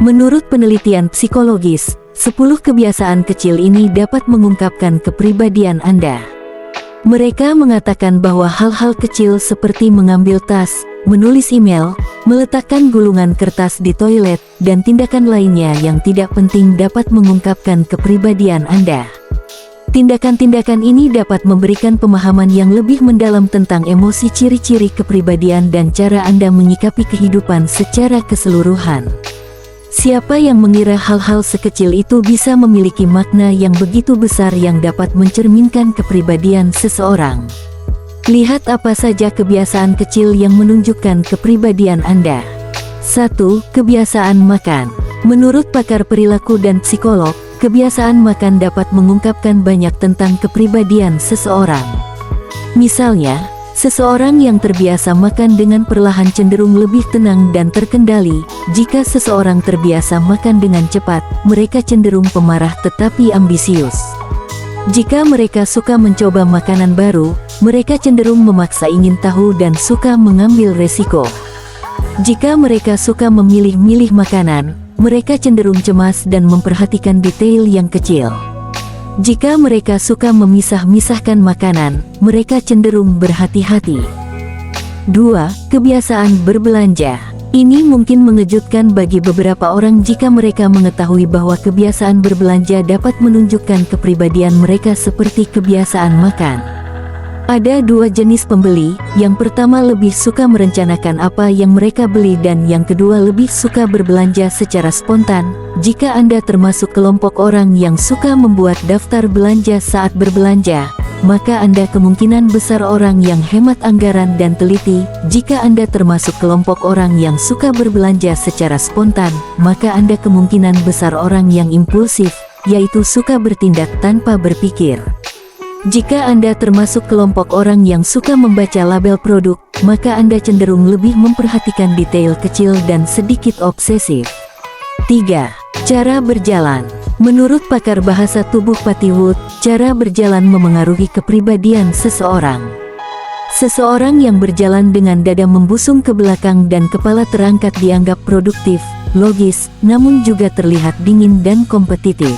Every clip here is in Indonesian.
Menurut penelitian psikologis, 10 kebiasaan kecil ini dapat mengungkapkan kepribadian Anda. Mereka mengatakan bahwa hal-hal kecil seperti mengambil tas, menulis email, meletakkan gulungan kertas di toilet, dan tindakan lainnya yang tidak penting dapat mengungkapkan kepribadian Anda. Tindakan-tindakan ini dapat memberikan pemahaman yang lebih mendalam tentang emosi, ciri-ciri kepribadian, dan cara Anda menyikapi kehidupan secara keseluruhan. Siapa yang mengira hal-hal sekecil itu bisa memiliki makna yang begitu besar yang dapat mencerminkan kepribadian seseorang? Lihat apa saja kebiasaan kecil yang menunjukkan kepribadian Anda. 1. Kebiasaan makan. Menurut pakar perilaku dan psikolog, kebiasaan makan dapat mengungkapkan banyak tentang kepribadian seseorang. Misalnya, seseorang yang terbiasa makan dengan perlahan cenderung lebih tenang dan terkendali. Jika seseorang terbiasa makan dengan cepat, mereka cenderung pemarah tetapi ambisius. Jika mereka suka mencoba makanan baru, mereka cenderung memaksa, ingin tahu, dan suka mengambil resiko. Jika mereka suka memilih-milih makanan, mereka cenderung cemas dan memperhatikan detail yang kecil. Jika mereka suka memisah-misahkan makanan, mereka cenderung berhati-hati. 2. Kebiasaan berbelanja. Ini mungkin mengejutkan bagi beberapa orang jika mereka mengetahui bahwa kebiasaan berbelanja dapat menunjukkan kepribadian mereka seperti kebiasaan makan. Ada 2 jenis pembeli, yang pertama lebih suka merencanakan apa yang mereka beli dan yang kedua lebih suka berbelanja secara spontan. Jika Anda termasuk kelompok orang yang suka membuat daftar belanja saat berbelanja, maka Anda kemungkinan besar orang yang hemat anggaran dan teliti. Jika Anda termasuk kelompok orang yang suka berbelanja secara spontan, maka Anda kemungkinan besar orang yang impulsif, yaitu suka bertindak tanpa berpikir. Jika Anda termasuk kelompok orang yang suka membaca label produk, maka Anda cenderung lebih memperhatikan detail kecil dan sedikit obsesif. 3. Cara berjalan. Menurut pakar bahasa tubuh Patty Wood, cara berjalan memengaruhi kepribadian seseorang. Seseorang yang berjalan dengan dada membusung ke belakang dan kepala terangkat dianggap produktif, logis, namun juga terlihat dingin dan kompetitif.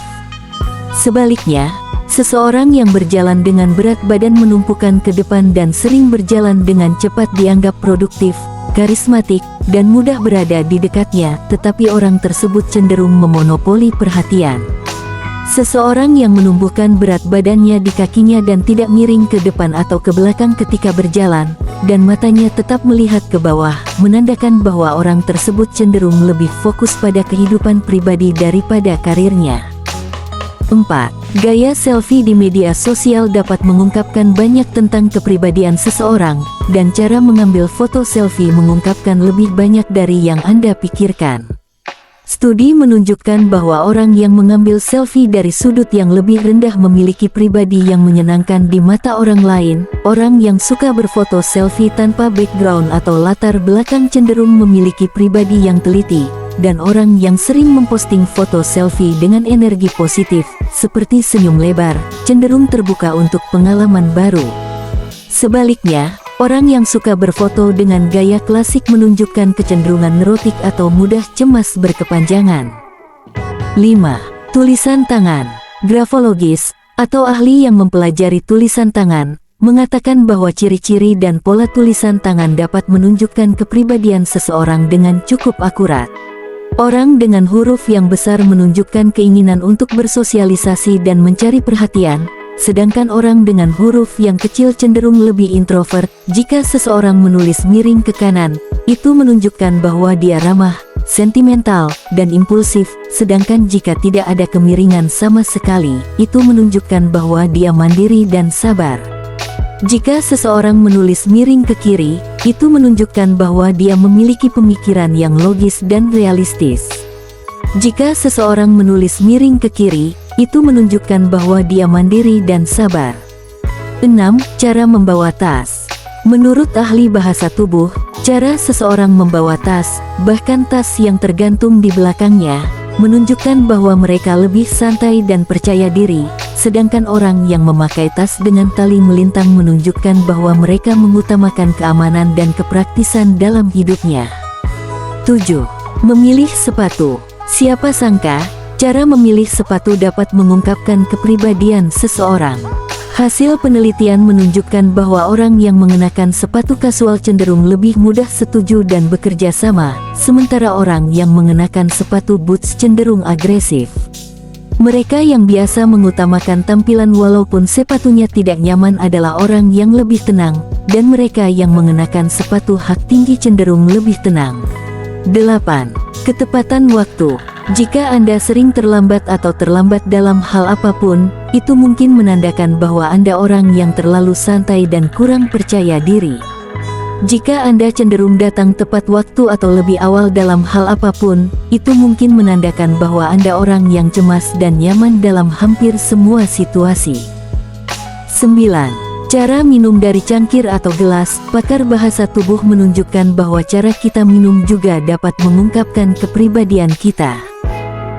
Sebaliknya, seseorang yang berjalan dengan berat badan menumpukan ke depan dan sering berjalan dengan cepat dianggap produktif, karismatik, dan mudah berada di dekatnya, tetapi orang tersebut cenderung memonopoli perhatian. Seseorang yang menumbuhkan berat badannya di kakinya dan tidak miring ke depan atau ke belakang ketika berjalan, dan matanya tetap melihat ke bawah, menandakan bahwa orang tersebut cenderung lebih fokus pada kehidupan pribadi daripada karirnya. 4. Gaya selfie di media sosial dapat mengungkapkan banyak tentang kepribadian seseorang, dan cara mengambil foto selfie mengungkapkan lebih banyak dari yang Anda pikirkan. Studi menunjukkan bahwa orang yang mengambil selfie dari sudut yang lebih rendah memiliki pribadi yang menyenangkan di mata orang lain. Orang yang suka berfoto selfie tanpa background atau latar belakang cenderung memiliki pribadi yang teliti, dan orang yang sering memposting foto selfie dengan energi positif, seperti senyum lebar, cenderung terbuka untuk pengalaman baru. Sebaliknya, orang yang suka berfoto dengan gaya klasik menunjukkan kecenderungan neurotik atau mudah cemas berkepanjangan. 5. Tulisan tangan. Grafologis, atau ahli yang mempelajari tulisan tangan, mengatakan bahwa ciri-ciri dan pola tulisan tangan dapat menunjukkan kepribadian seseorang dengan cukup akurat. Orang dengan huruf yang besar menunjukkan keinginan untuk bersosialisasi dan mencari perhatian, sedangkan orang dengan huruf yang kecil cenderung lebih introvert. Jika seseorang menulis miring ke kanan, itu menunjukkan bahwa dia ramah, sentimental, dan impulsif, sedangkan jika tidak ada kemiringan sama sekali, itu menunjukkan bahwa dia mandiri dan sabar. Jika seseorang menulis miring ke kiri, itu menunjukkan bahwa dia memiliki pemikiran yang logis dan realistis. Jika seseorang menulis miring ke kiri, itu menunjukkan bahwa dia mandiri dan sabar. 6. Cara membawa tas. Menurut ahli bahasa tubuh, cara seseorang membawa tas, bahkan tas yang tergantung di belakangnya, menunjukkan bahwa mereka lebih santai dan percaya diri, sedangkan orang yang memakai tas dengan tali melintang menunjukkan bahwa mereka mengutamakan keamanan dan kepraktisan dalam hidupnya. 7. Memilih sepatu. Siapa sangka, cara memilih sepatu dapat mengungkapkan kepribadian seseorang. Hasil penelitian menunjukkan bahwa orang yang mengenakan sepatu kasual cenderung lebih mudah setuju dan bekerja sama, sementara orang yang mengenakan sepatu boots cenderung agresif. Mereka yang biasa mengutamakan tampilan walaupun sepatunya tidak nyaman adalah orang yang lebih tenang, dan mereka yang mengenakan sepatu hak tinggi cenderung lebih tenang. 8. Ketepatan waktu. Jika Anda sering terlambat atau terlambat dalam hal apapun, itu mungkin menandakan bahwa Anda orang yang terlalu santai dan kurang percaya diri. Jika Anda cenderung datang tepat waktu atau lebih awal dalam hal apapun, itu mungkin menandakan bahwa Anda orang yang cemas dan nyaman dalam hampir semua situasi. 9. Cara minum dari cangkir atau gelas. Pakar bahasa tubuh menunjukkan bahwa cara kita minum juga dapat mengungkapkan kepribadian kita.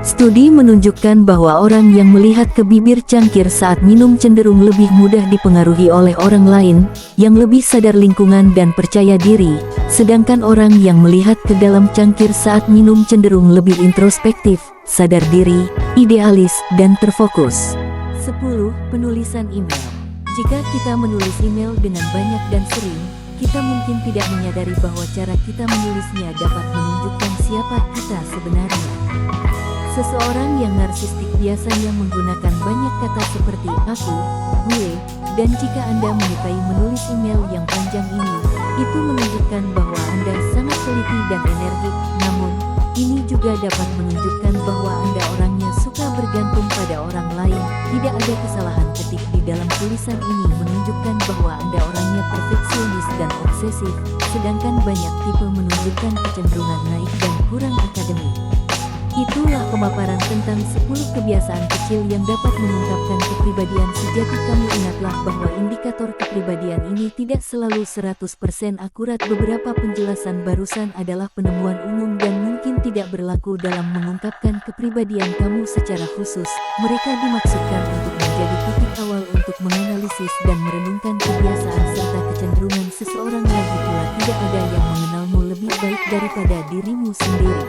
Studi menunjukkan bahwa orang yang melihat ke bibir cangkir saat minum cenderung lebih mudah dipengaruhi oleh orang lain, yang lebih sadar lingkungan dan percaya diri, sedangkan orang yang melihat ke dalam cangkir saat minum cenderung lebih introspektif, sadar diri, idealis, dan terfokus. 10. Penulisan email. Jika kita menulis email dengan banyak dan sering, kita mungkin tidak menyadari bahwa cara kita menulisnya dapat menunjukkan siapa kita sebenarnya. Seseorang yang narsistik biasanya menggunakan banyak kata seperti aku, gue, dan jika Anda menyukai menulis email yang panjang ini, itu menunjukkan bahwa Anda sangat teliti dan energik. Namun, ini juga dapat menunjukkan bahwa Anda orangnya suka bergantung pada orang lain. Tidak ada kesalahan ketik di dalam tulisan ini menunjukkan bahwa Anda orangnya perfeksionis dan obsesif, sedangkan banyak tipe menunjukkan kecenderungan naik dan kurang akademik. Itulah pemaparan tentang 10 kebiasaan kecil yang dapat mengungkapkan kepribadian sejati kamu. Ingatlah bahwa indikator kepribadian ini tidak selalu 100% akurat. Beberapa penjelasan barusan adalah penemuan umum dan mungkin tidak berlaku dalam mengungkapkan kepribadian kamu secara khusus. Mereka dimaksudkan untuk menjadi titik awal untuk menganalisis dan merenungkan kebiasaan serta kecenderungan seseorang. Lagi pula, tidak ada yang mengenalmu lebih baik daripada dirimu sendiri.